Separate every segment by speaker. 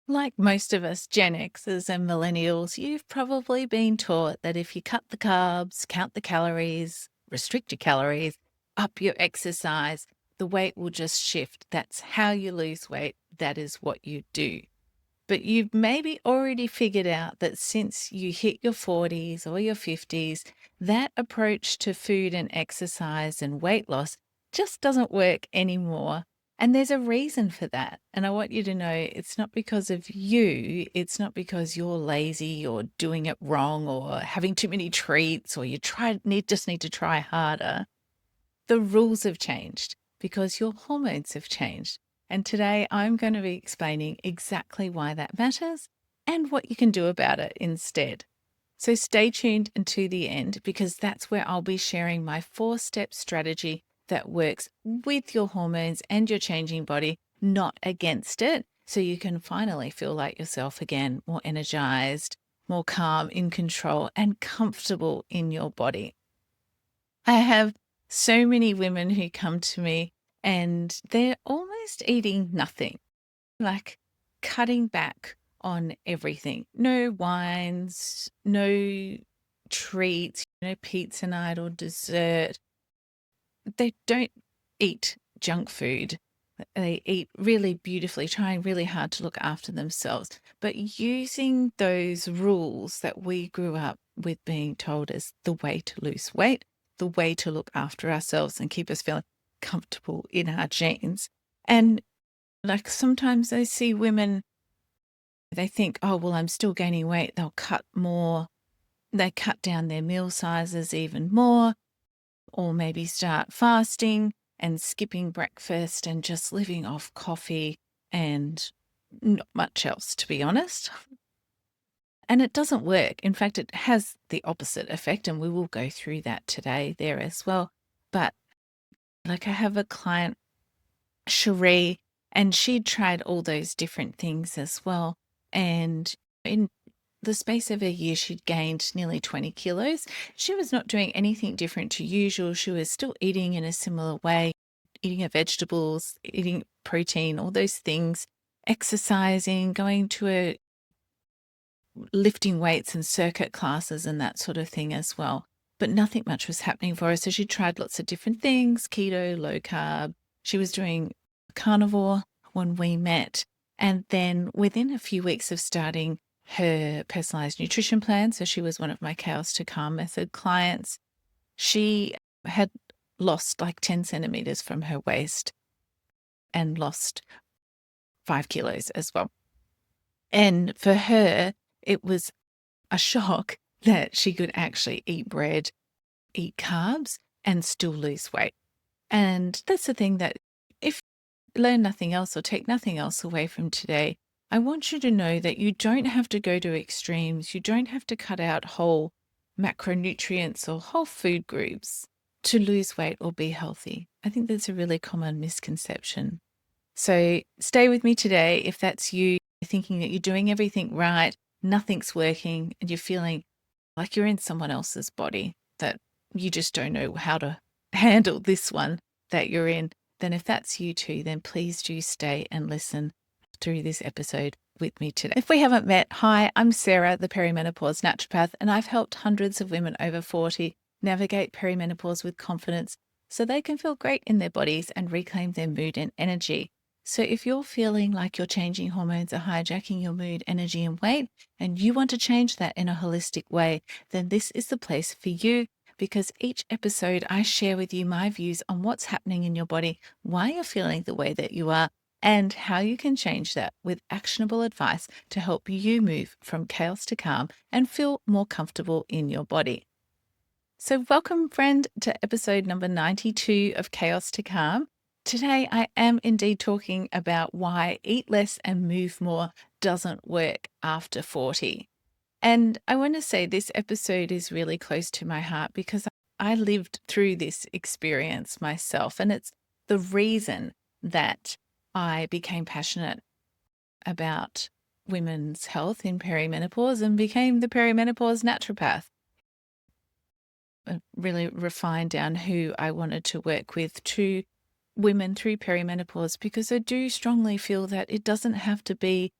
Speaker 1: Like most of us Gen Xers and millennials, you've probably been taught that if you cut the carbs, count the calories, restrict your calories, up your exercise, the weight will just shift. That's how you lose weight. That is what you do. But you've maybe already figured out that since you hit your 40s or your 50s, that approach to food and exercise and weight loss just doesn't work anymore. And there's a reason for that. And I want you to know it's not because of you. It's not because you're lazy or doing it wrong or having too many treats or just need to try harder. The rules have changed because your hormones have changed. And today I'm going to be explaining exactly why that matters and what you can do about it instead. So stay tuned until the end because that's where I'll be sharing my 4-step strategy that works with your hormones and your changing body, not against it. So you can finally feel like yourself again, more energized, more calm, in control, and comfortable in your body. I have so many women who come to me and they're almost eating nothing, like cutting back on everything. No wines, no treats, no pizza night or dessert. They don't eat junk food. They eat really beautifully, trying really hard to look after themselves, but using those rules that we grew up with being told as the way to lose weight, the way to look after ourselves and keep us feeling comfortable in our genes. And like sometimes I see women, they think, oh, well, I'm still gaining weight. They'll cut more. They cut down their meal sizes even more, or maybe start fasting and skipping breakfast and just living off coffee and not much else, to be honest. And it doesn't work. In fact, it has the opposite effect, and we will go through that today there as well. But like I have a client, Cherie, and she'd tried all those different things as well. And in the space of a year, she'd gained nearly 20 kilos. She was not doing anything different to usual. She was still eating in a similar way, eating her vegetables, eating protein, all those things, exercising, going to a lifting weights and circuit classes and that sort of thing as well. But nothing much was happening for her. So she tried lots of different things, keto, low carb. She was doing carnivore when we met. And then within a few weeks of starting her personalized nutrition plan, so she was one of my Chaos to Calm method clients, she had lost like 10 centimeters from her waist and lost 5 kilos as well. And for her, it was a shock that she could actually eat bread, eat carbs, and still lose weight. And that's the thing, that if you learn nothing else or take nothing else away from today, I want you to know that you don't have to go to extremes. You don't have to cut out whole macronutrients or whole food groups to lose weight or be healthy. I think that's a really common misconception. So stay with me today if that's you, thinking that you're doing everything right, nothing's working, and you're feeling like you're in someone else's body, that you just don't know how to handle this one that you're in. Then if that's you too, then please do stay and listen through this episode with me today. If we haven't met, hi, I'm Sarah, the Perimenopause Naturopath, and I've helped hundreds of women over 40 navigate perimenopause with confidence so they can feel great in their bodies and reclaim their mood and energy. So if you're feeling like your changing hormones are hijacking your mood, energy, and weight, and you want to change that in a holistic way, then this is the place for you, because each episode I share with you my views on what's happening in your body, why you're feeling the way that you are, and how you can change that with actionable advice to help you move from chaos to calm and feel more comfortable in your body. So welcome, friend, to episode number 92 of Chaos to Calm. Today, I am indeed talking about why eat less and move more doesn't work after 40. And I want to say this episode is really close to my heart because I lived through this experience myself. And it's the reason that I became passionate about women's health in perimenopause and became the Perimenopause Naturopath. Really refined down who I wanted to work with to women through perimenopause, because I do strongly feel that it doesn't have to be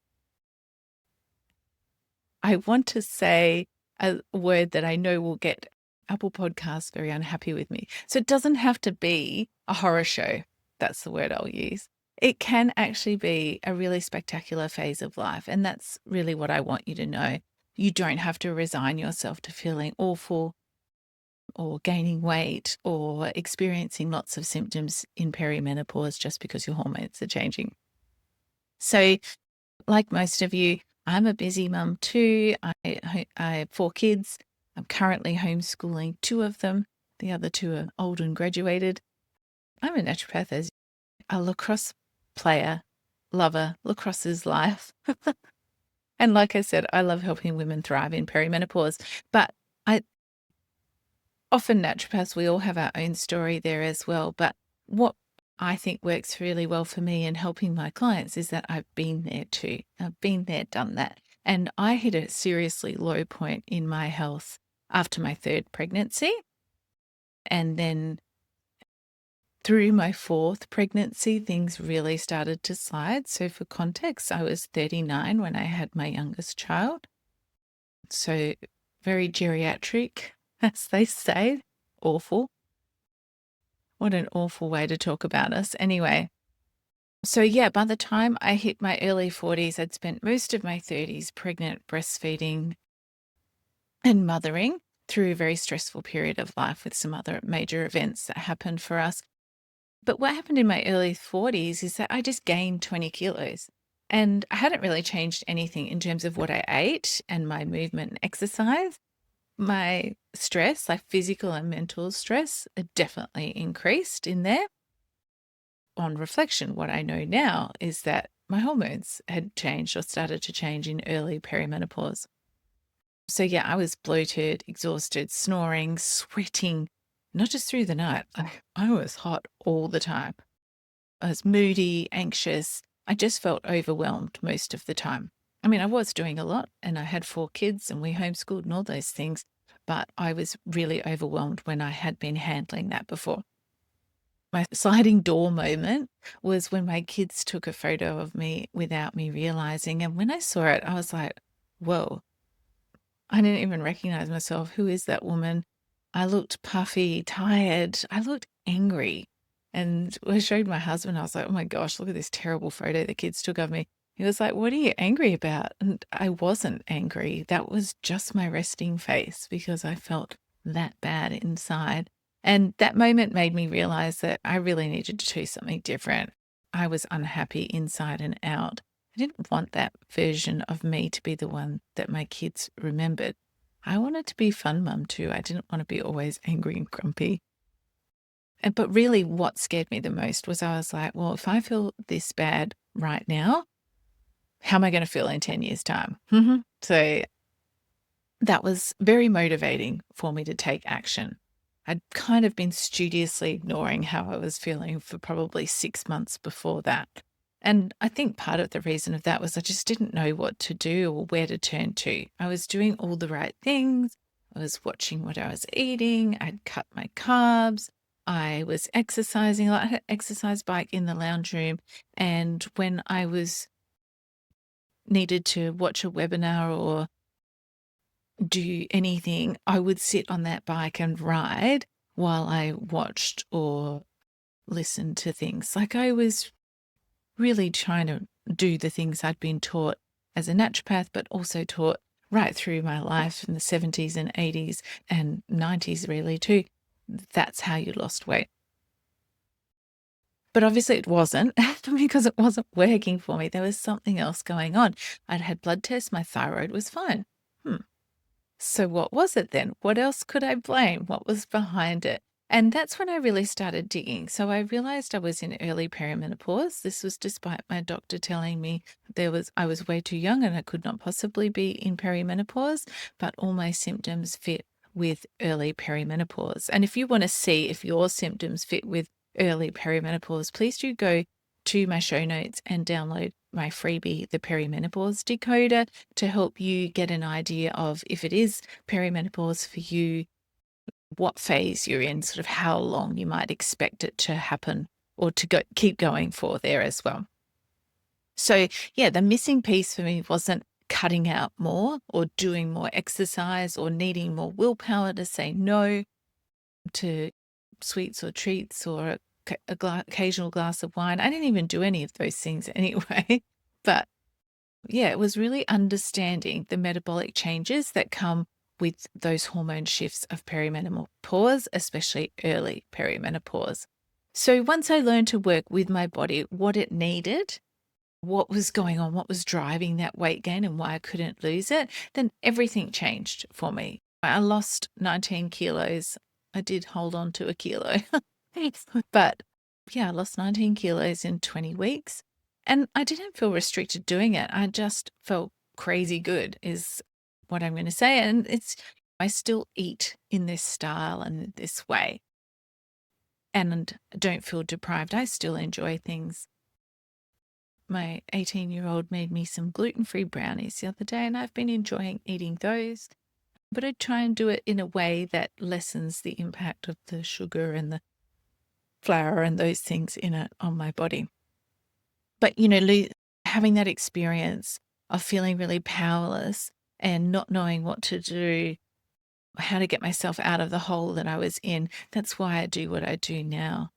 Speaker 1: I want to say a word that I know will get Apple Podcasts very unhappy with me. So it doesn't have to be a horror show. That's the word I'll use. It can actually be a really spectacular phase of life. And that's really what I want you to know. You don't have to resign yourself to feeling awful or gaining weight or experiencing lots of symptoms in perimenopause just because your hormones are changing. So, like most of you, I'm a busy mum too. I have 4 kids. I'm currently homeschooling 2 of them. The other 2 are old and graduated. I'm a naturopath as a lacrosse player, lover. Lacrosse is life. And like I said, I love helping women thrive in perimenopause. But I often naturopaths, we all have our own story there as well. But what I think works really well for me in helping my clients is that I've been there too. I've been there, done that. And I hit a seriously low point in my health after my 3rd pregnancy. And then through my 4th pregnancy, things really started to slide. So for context, I was 39 when I had my youngest child. So very geriatric, as they say. Awful. What an awful way to talk about us. Anyway, so yeah, by the time I hit my early 40s, I'd spent most of my 30s pregnant, breastfeeding, and mothering through a very stressful period of life with some other major events that happened for us. But what happened in my early 40s is that I just gained 20 kilos. And I hadn't really changed anything in terms of what I ate and my movement and exercise. My stress, like physical and mental stress, definitely increased in there. On reflection, what I know now is that my hormones had changed or started to change in early perimenopause. So, yeah, I was bloated, exhausted, snoring, sweating, not just through the night. I was hot all the time. I was moody, anxious. I just felt overwhelmed most of the time. I mean, I was doing a lot and I had 4 kids and we homeschooled and all those things, but I was really overwhelmed when I had been handling that before. My sliding door moment was when my kids took a photo of me without me realizing. And when I saw it, I was like, whoa, I didn't even recognize myself. Who is that woman? I looked puffy, tired. I looked angry. And I showed my husband, I was like, oh my gosh, look at this terrible photo the kids took of me. He was like, what are you angry about? And I wasn't angry. That was just my resting face because I felt that bad inside. And that moment made me realize that I really needed to do something different. I was unhappy inside and out. I didn't want that version of me to be the one that my kids remembered. I wanted to be fun mum too. I didn't want to be always angry and grumpy. But really what scared me the most was I was like, well, if I feel this bad right now, how am I going to feel in 10 years' time? So that was very motivating for me to take action. I'd kind of been studiously ignoring how I was feeling for probably 6 months before that. And I think part of the reason of that was I just didn't know what to do or where to turn to. I was doing all the right things. I was watching what I was eating. I'd cut my carbs. I was exercising. I had an exercise bike in the lounge room. And when I was needed to watch a webinar or do anything, I would sit on that bike and ride while I watched or listened to things. Like I was really trying to do the things I'd been taught as a naturopath, but also taught right through my life in the 70s and 80s and 90s really too. That's how you lost weight. But obviously it wasn't because it wasn't working for me. There was something else going on. I'd had blood tests. My thyroid was fine. So what was it then? What else could I blame? What was behind it? And that's when I really started digging. So I realized I was in early perimenopause. This was despite my doctor telling me I was way too young and I could not possibly be in perimenopause, but all my symptoms fit with early perimenopause. And if you want to see if your symptoms fit with early perimenopause, please do go to my show notes and download my freebie, the Perimenopause Decoder, to help you get an idea of if it is perimenopause for you, what phase you're in, sort of how long you might expect it to happen or to keep going for there as well. So yeah, the missing piece for me wasn't cutting out more or doing more exercise or needing more willpower to say no to sweets or treats or occasional glass of wine. I didn't even do any of those things anyway. But yeah, it was really understanding the metabolic changes that come with those hormone shifts of perimenopause, especially early perimenopause. So once I learned to work with my body, what it needed, what was going on, what was driving that weight gain and why I couldn't lose it, then everything changed for me. I lost 19 kilos. I did hold on to a kilo, but yeah, I lost 19 kilos in 20 weeks. And I didn't feel restricted doing it. I just felt crazy good, is what I'm going to say. And I still eat in this style and this way and don't feel deprived. I still enjoy things. My 18-year-old made me some gluten-free brownies the other day, and I've been enjoying eating those. But I try and do it in a way that lessens the impact of the sugar and the flour and those things in it on my body. But, having that experience of feeling really powerless and not knowing what to do, how to get myself out of the hole that I was in, that's why I do what I do now.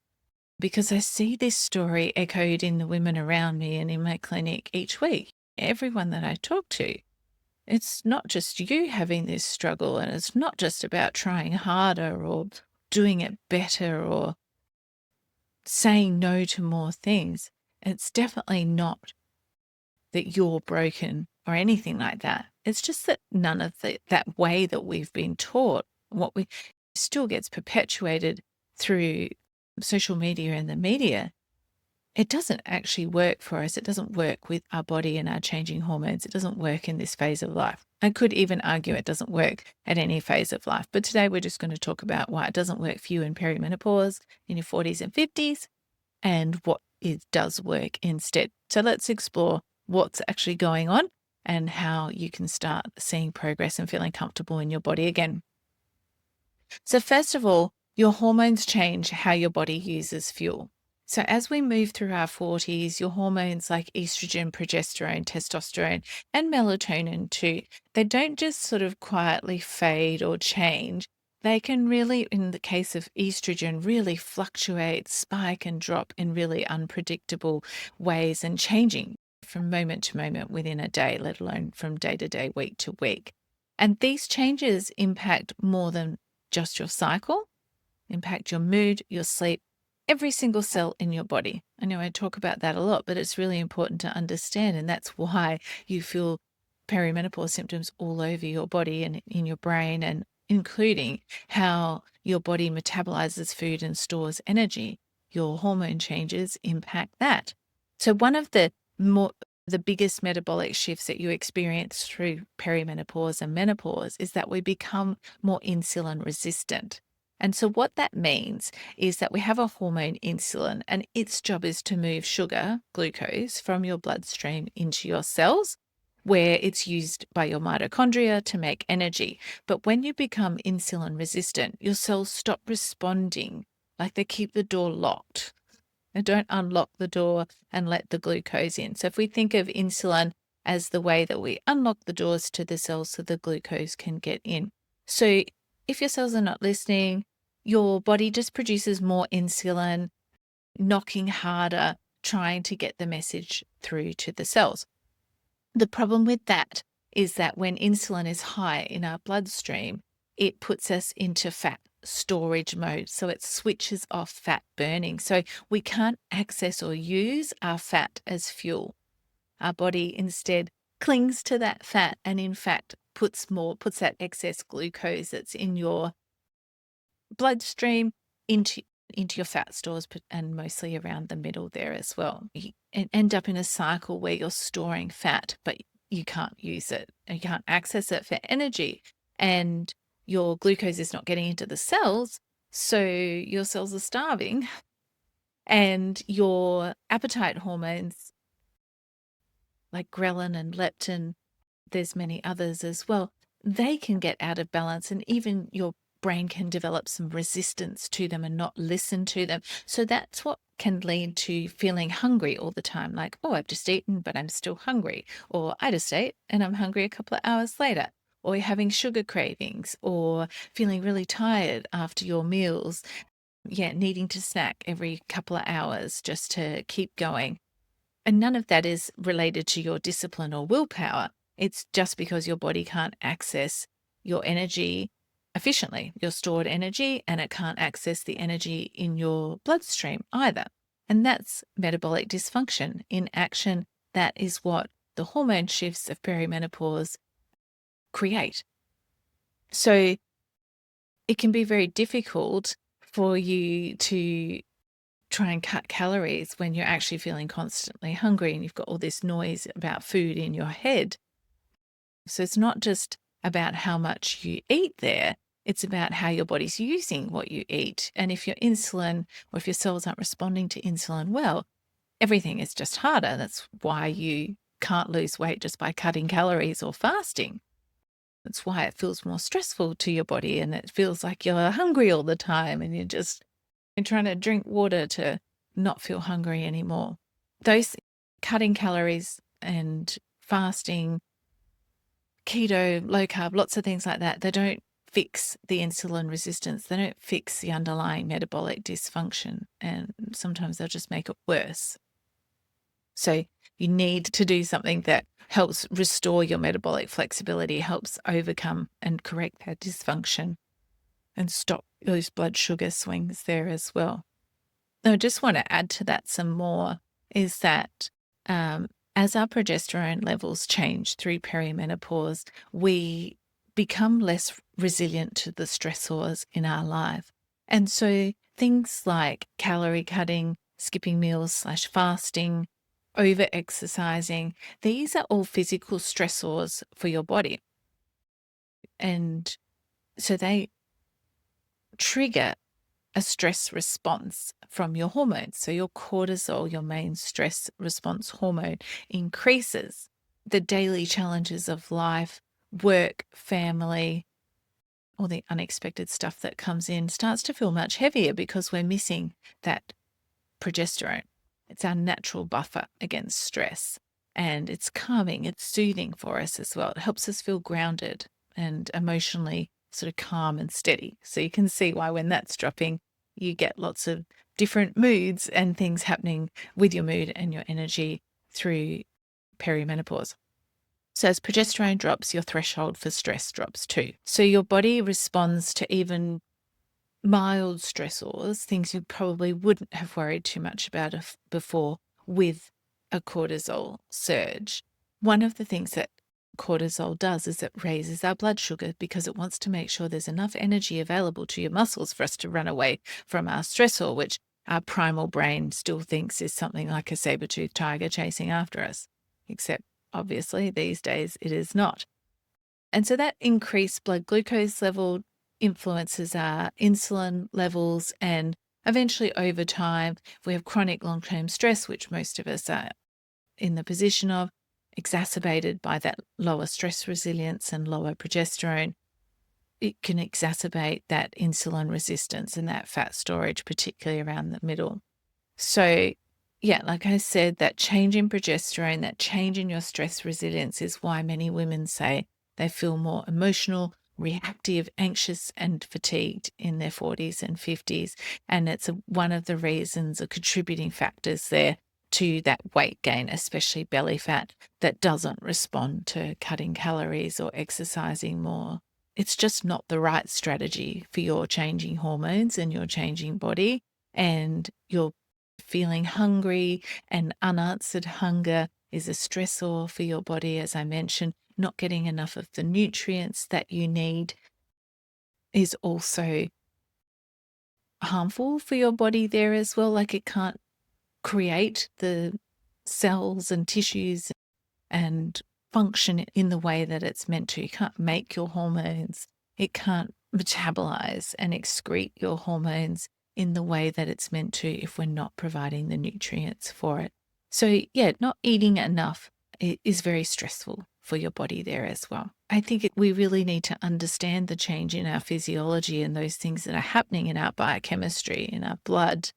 Speaker 1: Because I see this story echoed in the women around me and in my clinic each week. Everyone that I talk to, it's not just you having this struggle, and it's not just about trying harder or doing it better or saying no to more things. It's definitely not that you're broken or anything like that. It's just that none of that way that we've been taught, what we still gets perpetuated through social media and the media. It doesn't actually work for us. It doesn't work with our body and our changing hormones. It doesn't work in this phase of life. I could even argue it doesn't work at any phase of life. But today we're just going to talk about why it doesn't work for you in perimenopause, in your 40s and 50s, and what it does work instead. So let's explore what's actually going on and how you can start seeing progress and feeling comfortable in your body again. So first of all, your hormones change how your body uses fuel. So as we move through our 40s, your hormones like estrogen, progesterone, testosterone, and melatonin too, they don't just sort of quietly fade or change. They can really, in the case of estrogen, really fluctuate, spike and drop in really unpredictable ways and changing from moment to moment within a day, let alone from day to day, week to week. And these changes impact more than just your cycle, impact your mood, your sleep, every single cell in your body. I know I talk about that a lot, but it's really important to understand. And that's why you feel perimenopause symptoms all over your body and in your brain, and including how your body metabolizes food and stores energy. Your hormone changes impact that. So one of the biggest metabolic shifts that you experience through perimenopause and menopause is that we become more insulin resistant. And so what that means is that we have a hormone insulin, and its job is to move sugar, glucose, from your bloodstream into your cells, where it's used by your mitochondria to make energy. But when you become insulin resistant, your cells stop responding, like they keep the door locked. They don't unlock the door and let the glucose in. So if we think of insulin as the way that we unlock the doors to the cells so the glucose can get in. So if your cells are not listening, your body just produces more insulin, knocking harder, trying to get the message through to the cells. The problem with that is that when insulin is high in our bloodstream, it puts us into fat storage mode. So it switches off fat burning. So we can't access or use our fat as fuel. Our body instead clings to that fat and in fact puts that excess glucose that's in your bloodstream into your fat stores, and mostly around the middle there as well. You end up in a cycle where you're storing fat, but you can't use it. You can't access it for energy, and your glucose is not getting into the cells, so your cells are starving, and your appetite hormones like ghrelin and leptin, there's many others as well, they can get out of balance, and even your brain can develop some resistance to them and not listen to them. So that's what can lead to feeling hungry all the time, like, oh, I've just eaten, but I'm still hungry. Or I just ate and I'm hungry a couple of hours later. Or you're having sugar cravings or feeling really tired after your meals. Yeah, needing to snack every couple of hours just to keep going. And none of that is related to your discipline or willpower. It's just because your body can't access your energy efficiently, your stored energy, and it can't access the energy in your bloodstream either. And that's metabolic dysfunction in action. That is what the hormone shifts of perimenopause create. So it can be very difficult for you to try and cut calories when you're actually feeling constantly hungry and you've got all this noise about food in your head. So it's not just about how much you eat there, it's about how your body's using what you eat. And if your insulin or if your cells aren't responding to insulin well, everything is just harder. That's why you can't lose weight just by cutting calories or fasting. That's why it feels more stressful to your body and it feels like you're hungry all the time and you're trying to drink water to not feel hungry anymore. Those cutting calories and fasting, keto, low carb, lots of things like that, they don't fix the insulin resistance. They don't fix the underlying metabolic dysfunction. And sometimes they'll just make it worse. So you need to do something that helps restore your metabolic flexibility, helps overcome and correct that dysfunction and stop those blood sugar swings there as well. Now, I just want to add to that some more is that as our progesterone levels change through perimenopause, we become less resilient to the stressors in our life. And so things like calorie cutting, skipping meals / fasting, over exercising, these are all physical stressors for your body. And so they trigger a stress response from your hormones. So your cortisol, your main stress response hormone, increases. The daily challenges of life, work, family, all the unexpected stuff that comes in starts to feel much heavier because we're missing that progesterone. It's our natural buffer against stress. And it's calming, it's soothing for us as well. It helps us feel grounded and emotionally sort of calm and steady. So you can see why when that's dropping, you get lots of different moods and things happening with your mood and your energy through perimenopause. So as progesterone drops, your threshold for stress drops too. So your body responds to even mild stressors, things you probably wouldn't have worried too much about before, with a cortisol surge. One of the things that cortisol does is it raises our blood sugar because it wants to make sure there's enough energy available to your muscles for us to run away from our stressor, which our primal brain still thinks is something like a saber-toothed tiger chasing after us. Except obviously these days it is not. And so that increased blood glucose level influences our insulin levels, and eventually over time, if we have chronic long-term stress, which most of us are in the position of, exacerbated by that lower stress resilience and lower progesterone, it can exacerbate that insulin resistance and that fat storage, particularly around the middle. So yeah, like I said, that change in progesterone, that change in your stress resilience is why many women say they feel more emotional, reactive, anxious, and fatigued in their 40s and 50s. And it's one of the reasons or contributing factors there to that weight gain, especially belly fat, that doesn't respond to cutting calories or exercising more. It's just not the right strategy for your changing hormones and your changing body, and your feeling hungry and unanswered hunger is a stressor for your body, as I mentioned. Not getting enough of the nutrients that you need is also harmful for your body there as well. Like it can't create the cells and tissues and function in the way that it's meant to. You can't make your hormones. It can't metabolize and excrete your hormones in the way that it's meant to if we're not providing the nutrients for it. So yeah, not eating enough is very stressful for your body there as well. I think we really need to understand the change in our physiology and those things that are happening in our biochemistry, in our blood,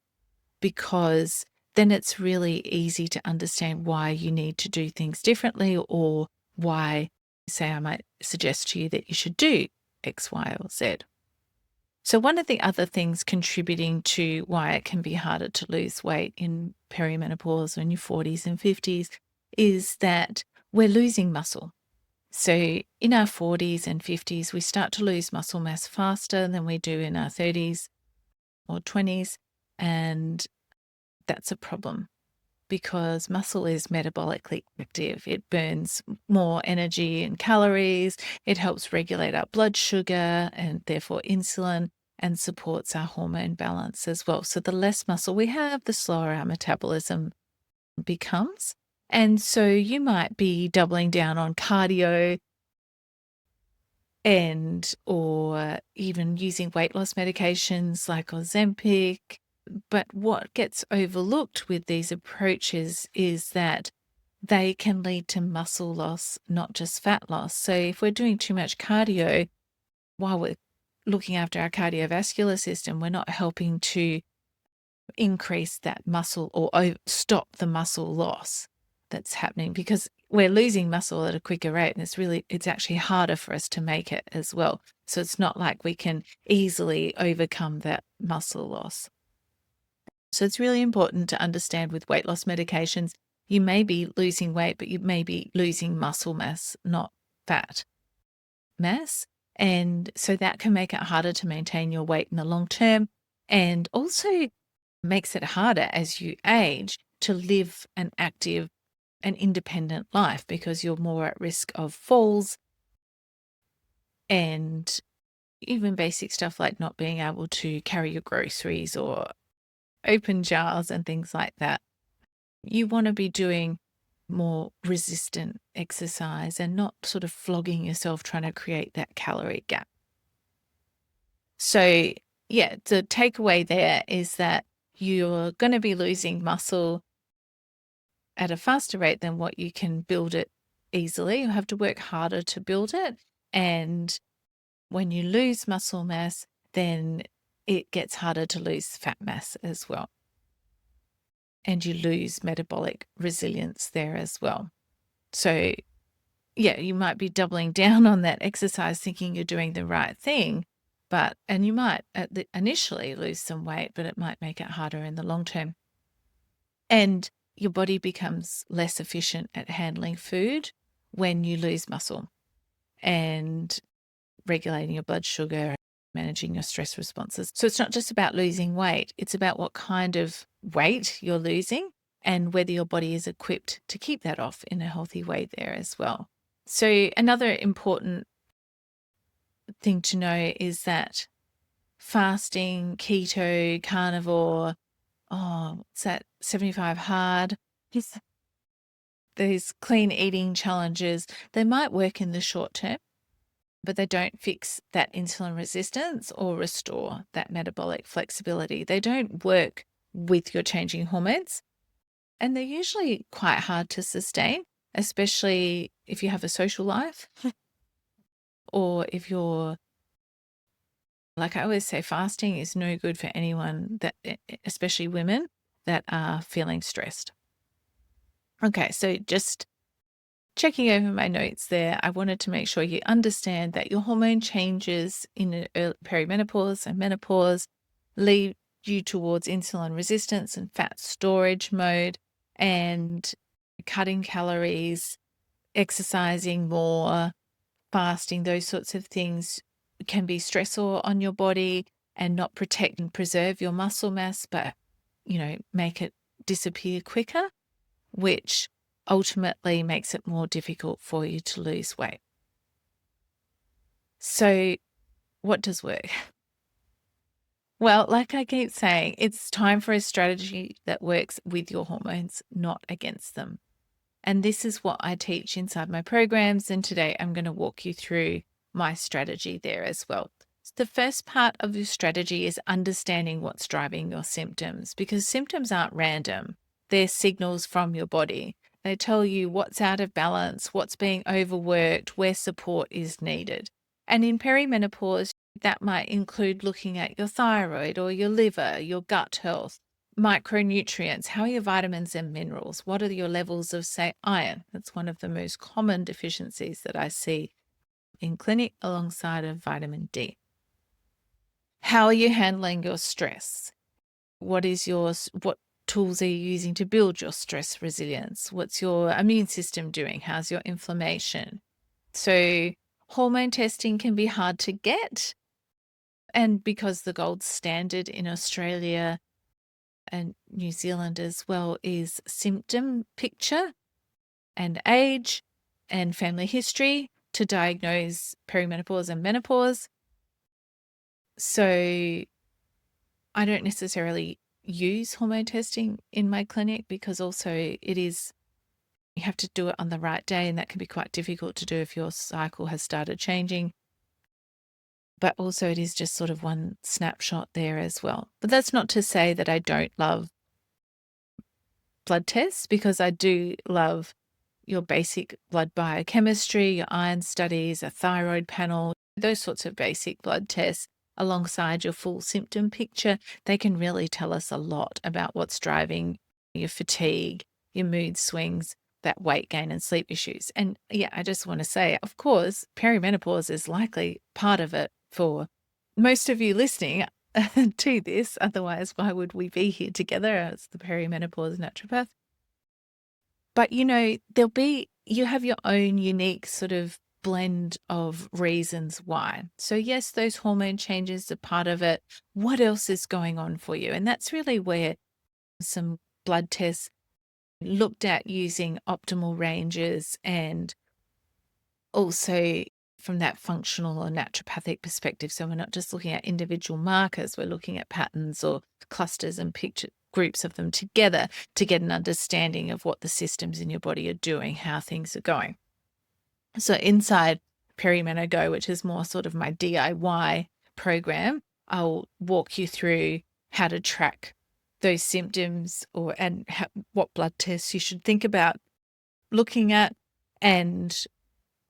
Speaker 1: because then it's really easy to understand why you need to do things differently, or why, say, I might suggest to you that you should do X, Y, or Z. So one of the other things contributing to why it can be harder to lose weight in perimenopause or in your 40s and 50s is that we're losing muscle. So in our 40s and 50s, we start to lose muscle mass faster than we do in our 30s or 20s. And that's a problem because muscle is metabolically active. It burns more energy and calories. It helps regulate our blood sugar and therefore insulin, and supports our hormone balance as well. So the less muscle we have, the slower our metabolism becomes. And so you might be doubling down on cardio or even using weight loss medications like Ozempic. But what gets overlooked with these approaches is that they can lead to muscle loss, not just fat loss. So if we're doing too much cardio while we're looking after our cardiovascular system, we're not helping to increase that muscle or stop the muscle loss that's happening, because we're losing muscle at a quicker rate, and it's actually harder for us to make it as well. So it's not like we can easily overcome that muscle loss. So it's really important to understand with weight loss medications, you may be losing weight, but you may be losing muscle mass, not fat mass. And so that can make it harder to maintain your weight in the long term, and also makes it harder as you age to live an active and independent life, because you're more at risk of falls and even basic stuff like not being able to carry your groceries or open jars and things like that. You want to be doing more resistant exercise and not sort of flogging yourself trying to create that calorie gap. So yeah, the takeaway there is that you're going to be losing muscle at a faster rate than what you can build it easily. You have to work harder to build it. And when you lose muscle mass, then it gets harder to lose fat mass as well. And you lose metabolic resilience there as well. So yeah, you might be doubling down on that exercise thinking you're doing the right thing, and you might initially lose some weight, but it might make it harder in the long term. And your body becomes less efficient at handling food when you lose muscle and regulating your blood sugar, managing your stress responses. So it's not just about losing weight, it's about what kind of weight you're losing and whether your body is equipped to keep that off in a healthy way there as well. So another important thing to know is that fasting, keto, carnivore, what's that, 75 hard, these clean eating challenges, they might work in the short term, but they don't fix that insulin resistance or restore that metabolic flexibility. They don't work with your changing hormones, and they're usually quite hard to sustain, especially if you have a social life or if you're, like I always say, fasting is no good for anyone, that, especially women that are feeling stressed. Okay, so just checking over my notes there, I wanted to make sure you understand that your hormone changes in perimenopause and menopause lead you towards insulin resistance and fat storage mode, and cutting calories, exercising more, fasting, those sorts of things can be stressor on your body and not protect and preserve your muscle mass, but, make it disappear quicker, which ultimately makes it more difficult for you to lose weight. So what does work? Well, like I keep saying, it's time for a strategy that works with your hormones, not against them. And this is what I teach inside my programs. And today I'm going to walk you through my strategy there as well. So the first part of your strategy is understanding what's driving your symptoms, because symptoms aren't random. They're signals from your body. They tell you what's out of balance, what's being overworked, where support is needed. And in perimenopause, that might include looking at your thyroid or your liver, your gut health, micronutrients? How are your vitamins and minerals? What are your levels of, say, iron? That's one of the most common deficiencies that I see in clinic alongside of vitamin D. How are you handling your stress? What tools are you using to build your stress resilience? What's your immune system doing? How's your inflammation? So hormone testing can be hard to get. And because the gold standard in Australia and New Zealand as well is symptom picture and age and family history to diagnose perimenopause and menopause. So I don't necessarily use hormone testing in my clinic because also you have to do it on the right day, and that can be quite difficult to do if your cycle has started changing. But also it is just sort of one snapshot there as well. But that's not to say that I don't love blood tests, because I do love your basic blood biochemistry, your iron studies, a thyroid panel, those sorts of basic blood tests alongside your full symptom picture. They can really tell us a lot about what's driving your fatigue, your mood swings, that weight gain and sleep issues. And yeah, I just want to say, of course, perimenopause is likely part of it for most of you listening to this. Otherwise, why would we be here together as the Perimenopause Naturopath? But, you have your own unique sort of blend of reasons why. So yes, those hormone changes are part of it. What else is going on for you? And that's really where some blood tests looked at using optimal ranges, and also from that functional or naturopathic perspective. So we're not just looking at individual markers, we're looking at patterns or clusters and picture groups of them together to get an understanding of what the systems in your body are doing, how things are going. So inside Perimeno Go, which is more sort of my DIY program, I'll walk you through how to track those symptoms what blood tests you should think about looking at, and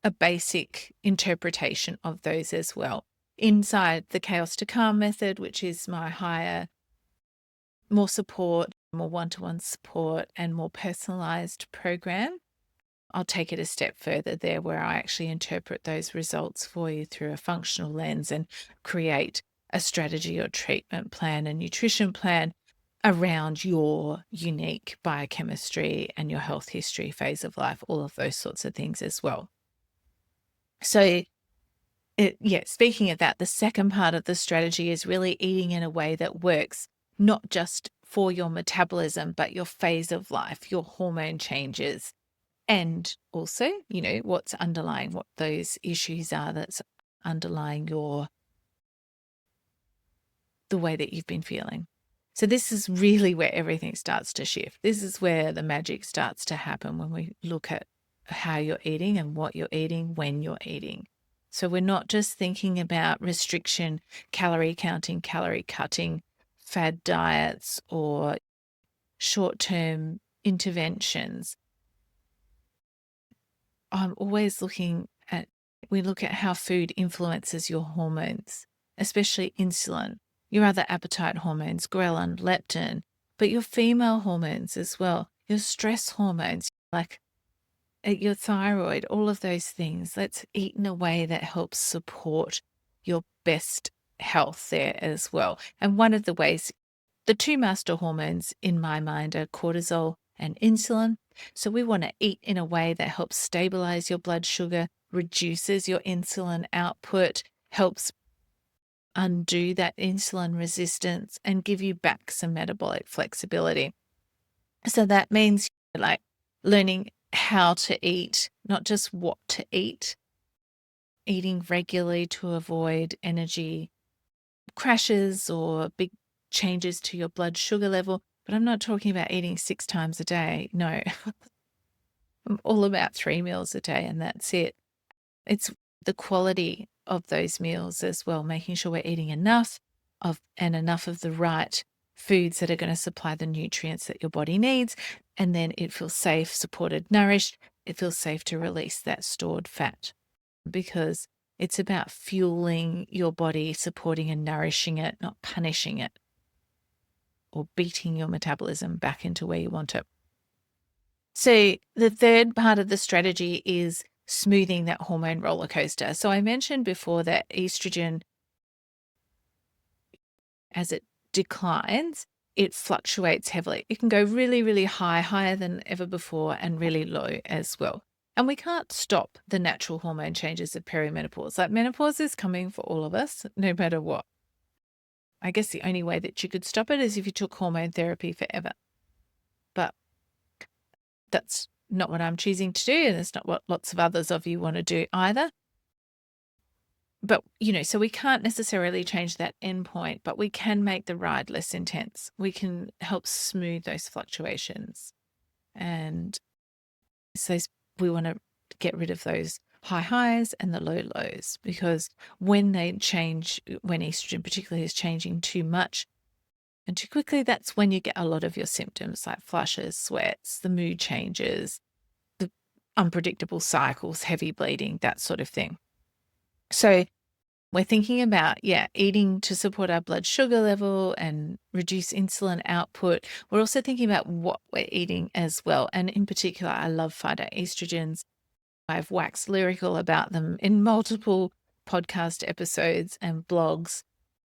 Speaker 1: a basic interpretation of those as well. Inside the Chaos to Calm method, which is my higher, more support, more one-to-one support and more personalized program, I'll take it a step further there, where I actually interpret those results for you through a functional lens and create a strategy or treatment plan and nutrition plan around your unique biochemistry and your health history, phase of life, all of those sorts of things as well. So speaking of that, the second part of the strategy is really eating in a way that works not just for your metabolism, but your phase of life, your hormone changes, and also, what's underlying, what those issues are that's underlying the way that you've been feeling. So this is really where everything starts to shift. This is where the magic starts to happen when we look at how you're eating and what you're eating when you're eating. So we're not just thinking about restriction, calorie counting, calorie cutting, fad diets, or short-term interventions. We look at how food influences your hormones, especially insulin, your other appetite hormones, ghrelin, leptin, but your female hormones as well, your stress hormones, like your thyroid, all of those things. Let's eat in a way that helps support your best health there as well. And one of the ways, the two master hormones in my mind are cortisol and insulin. So we want to eat in a way that helps stabilize your blood sugar, reduces your insulin output, helps undo that insulin resistance, and give you back some metabolic flexibility. So that means like learning how to eat, not just what to eat, eating regularly to avoid energy crashes or big changes to your blood sugar level. But I'm not talking about eating 6 times a day. No, I'm all about 3 meals a day, and that's it. It's the quality of those meals as well, making sure we're eating enough of the right foods that are going to supply the nutrients that your body needs. And then it feels safe, supported, nourished. It feels safe to release that stored fat, because it's about fueling your body, supporting and nourishing it, not punishing it. or beating your metabolism back into where you want it. So the third part of the strategy is smoothing that hormone roller coaster. So I mentioned before that estrogen, as it declines, it fluctuates heavily. It can go really, really high, higher than ever before, and really low as well. And we can't stop the natural hormone changes of perimenopause. Like, menopause is coming for all of us, no matter what. I guess the only way that you could stop it is if you took hormone therapy forever. But that's not what I'm choosing to do, and it's not what lots of others of you want to do either. But, so we can't necessarily change that endpoint, but we can make the ride less intense. We can help smooth those fluctuations. And so we want to get rid of those high highs and the low lows, because when they change, when estrogen particularly is changing too much and too quickly, that's when you get a lot of your symptoms like flushes, sweats, the mood changes, the unpredictable cycles, heavy bleeding, that sort of thing. So we're thinking about, eating to support our blood sugar level and reduce insulin output. We're also thinking about what we're eating as well. And in particular, I love phytoestrogens. I've waxed lyrical about them in multiple podcast episodes and blogs.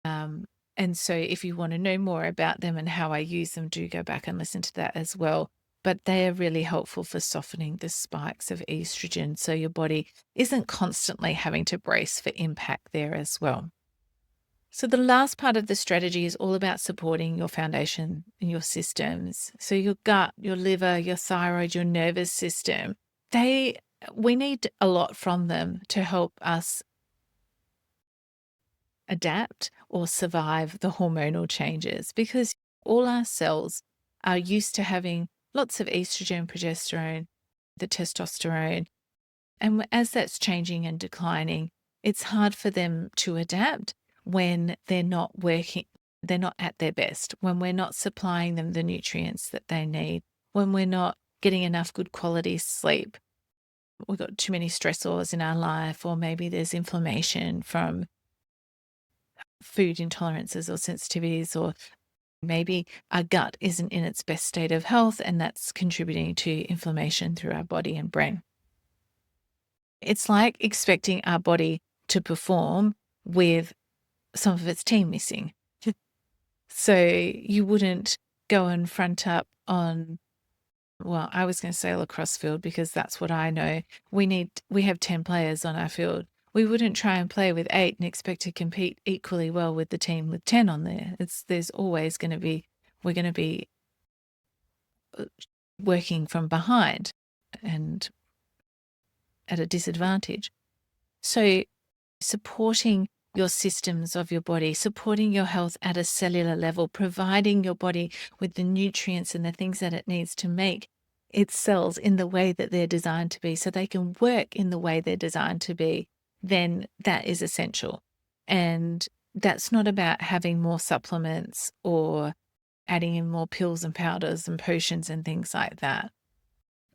Speaker 1: And so if you want to know more about them and how I use them, do go back and listen to that as well. But they are really helpful for softening the spikes of estrogen, so your body isn't constantly having to brace for impact there as well. So the last part of the strategy is all about supporting your foundation and your systems. So your gut, your liver, your thyroid, your nervous system, we need a lot from them to help us adapt or survive the hormonal changes, because all our cells are used to having lots of estrogen, progesterone, the testosterone. And as that's changing and declining, it's hard for them to adapt when they're not working, they're not at their best, when we're not supplying them the nutrients that they need, when we're not getting enough good quality sleep. We've got too many stressors in our life, or maybe there's inflammation from food intolerances or sensitivities, or maybe our gut isn't in its best state of health, and that's contributing to inflammation through our body and brain. It's like expecting our body to perform with some of its team missing. So you wouldn't go and front up on, well, I was going to say lacrosse field because that's what I know. We have 10 players on our field. We wouldn't try and play with 8 and expect to compete equally well with the team with 10 on there. There's always going to be, we're going to be working from behind and at a disadvantage. So supporting your systems of your body, supporting your health at a cellular level, providing your body with the nutrients and the things that it needs to make its cells in the way that they're designed to be, so they can work in the way they're designed to be, then that is essential. And that's not about having more supplements or adding in more pills and powders and potions and things like that.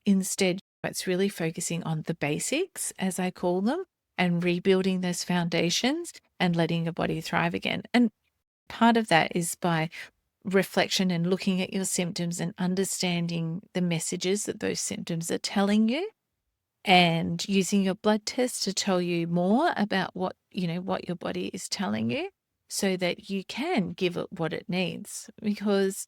Speaker 1: Instead, it's really focusing on the basics, as I call them, and rebuilding those foundations and letting your body thrive again. And part of that is by reflection and looking at your symptoms and understanding the messages that those symptoms are telling you, and using your blood test to tell you more about what your body is telling you, so that you can give it what it needs. Because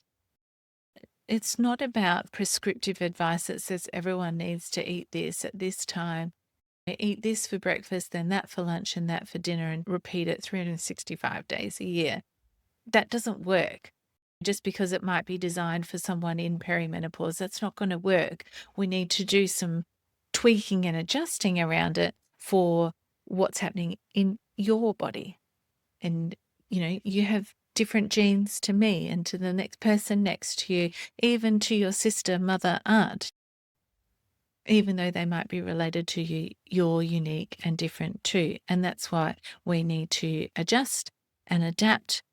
Speaker 1: it's not about prescriptive advice that says everyone needs to eat this at this time, eat this for breakfast, then that for lunch and that for dinner, and repeat it 365 days a year. That doesn't work. Just because it might be designed for someone in perimenopause, that's not going to work. We need to do some tweaking and adjusting around it for what's happening in your body. And, you have different genes to me and to the next person next to you, even to your sister, mother, aunt. Even though they might be related to you, you're unique and different too. And that's why we need to adjust and adapt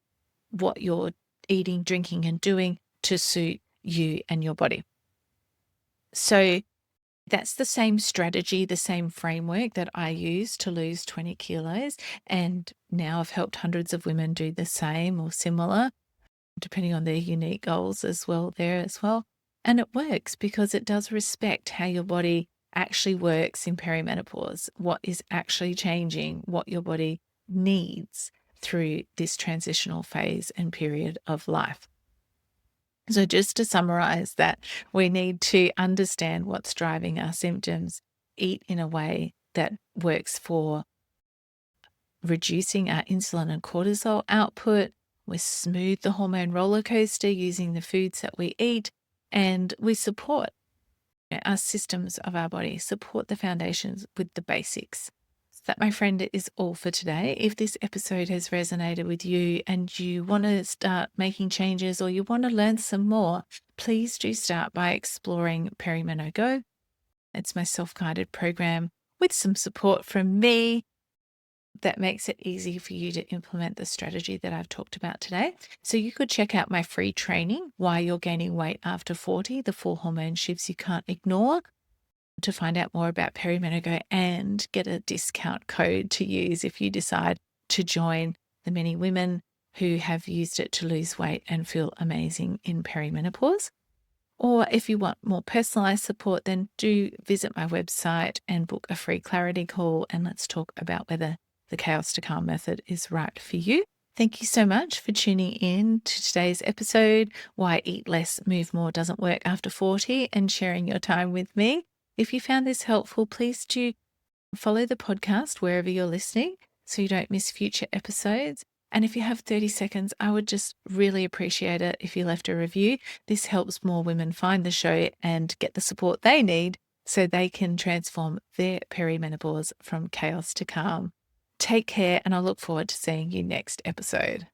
Speaker 1: what you're eating, drinking, and doing to suit you and your body. So that's the same strategy, the same framework that I use to lose 20 kilos. And now I've helped hundreds of women do the same or similar. depending on their unique goals as well there as well. And it works because it does respect how your body actually works in perimenopause, what is actually changing, what your body needs through this transitional phase and period of life. So, just to summarize that, we need to understand what's driving our symptoms, eat in a way that works for reducing our insulin and cortisol output. We smooth the hormone roller coaster using the foods that we eat, and we support our systems of our body, support the foundations with the basics. So that, my friend, is all for today. If this episode has resonated with you and you want to start making changes or you want to learn some more, please do start by exploring Perimeno Go. It's my self-guided program with some support from me that makes it easy for you to implement the strategy that I've talked about today. So you could check out my free training, Why You're Gaining Weight After 40, the 4 hormone shifts you can't ignore, to find out more about Perimeno Go and get a discount code to use if you decide to join the many women who have used it to lose weight and feel amazing in perimenopause. Or if you want more personalized support, then do visit my website and book a free clarity call, and let's talk about whether the Chaos to Calm method is right for you. Thank you so much for tuning in to today's episode, Why Eat Less, Move More Doesn't Work After 40, and sharing your time with me. If you found this helpful, please do follow the podcast wherever you're listening so you don't miss future episodes. And if you have 30 seconds, I would just really appreciate it if you left a review. This helps more women find the show and get the support they need so they can transform their perimenopause from chaos to calm. Take care, and I look forward to seeing you next episode.